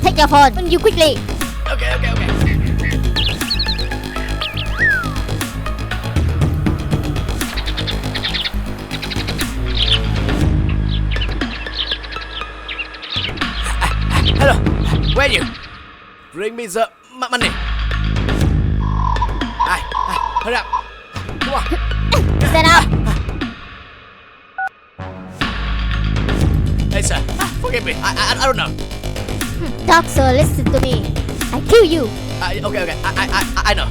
Take your phone. When you quickly. Okay. Hello, where are you? Bring me the money. Hurry up. Come on. Stand up. Hey, sir. Forgive me. I don't know. Talk, sir. Listen to me. I kill you. Okay. I know.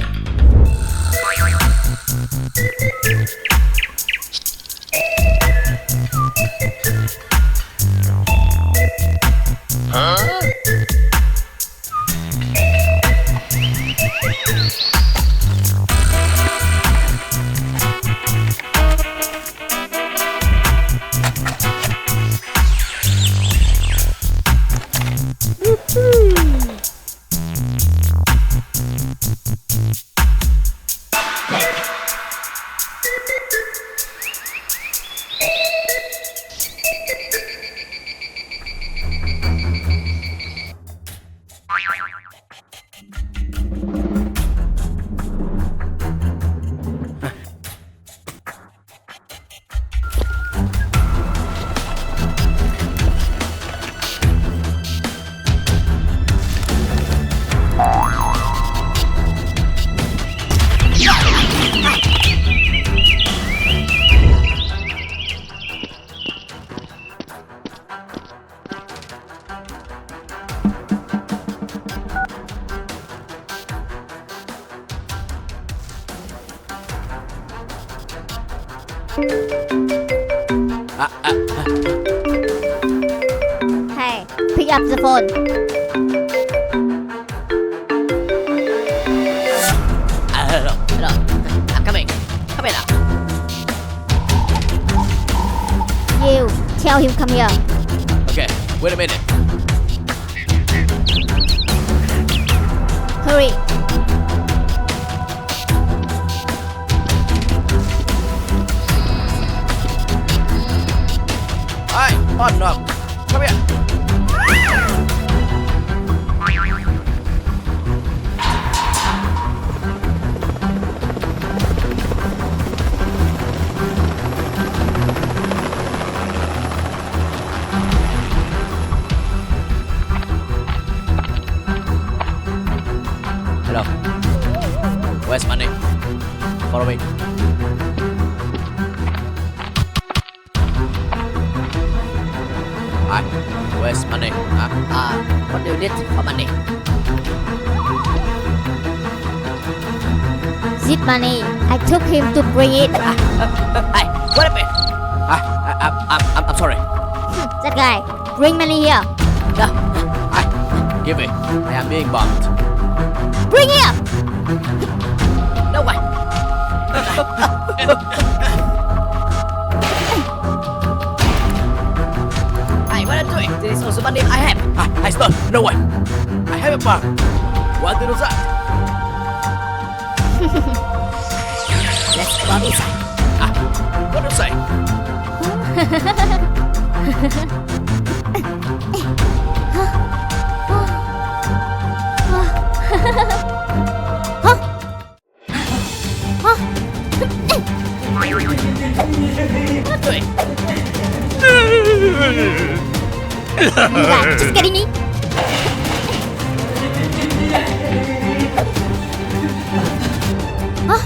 Hey, pick up the phone. Hello. I'm coming. Come here now. You tell him come here. Okay, wait a minute. Hurry. Hi, oh no. Come here. Hello. Where's money? Follow me. Hi. Where's money? What do you need for money? This money. I took him to bring it. Hey, wait a minute. I'm sorry. That guy. Bring money here. Hi, give me. I am being bombed. Bring here. No way. Hey, what are you doing? This is also money I have. I stole. No way. I have a bar. What did you say? Let's go inside. What do you say? What doing? You guys just getting me? Huh?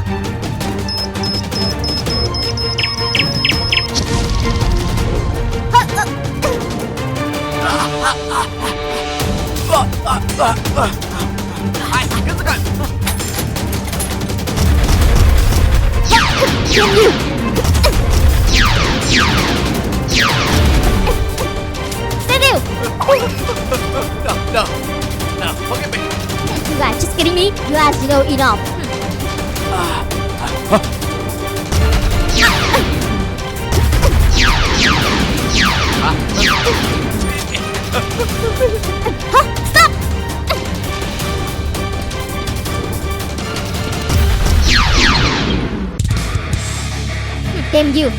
Get the gun. Kill you! Stand still! No, forgive me. You guys just kidding me? You guys know enough. Huh? Stop! Damn you!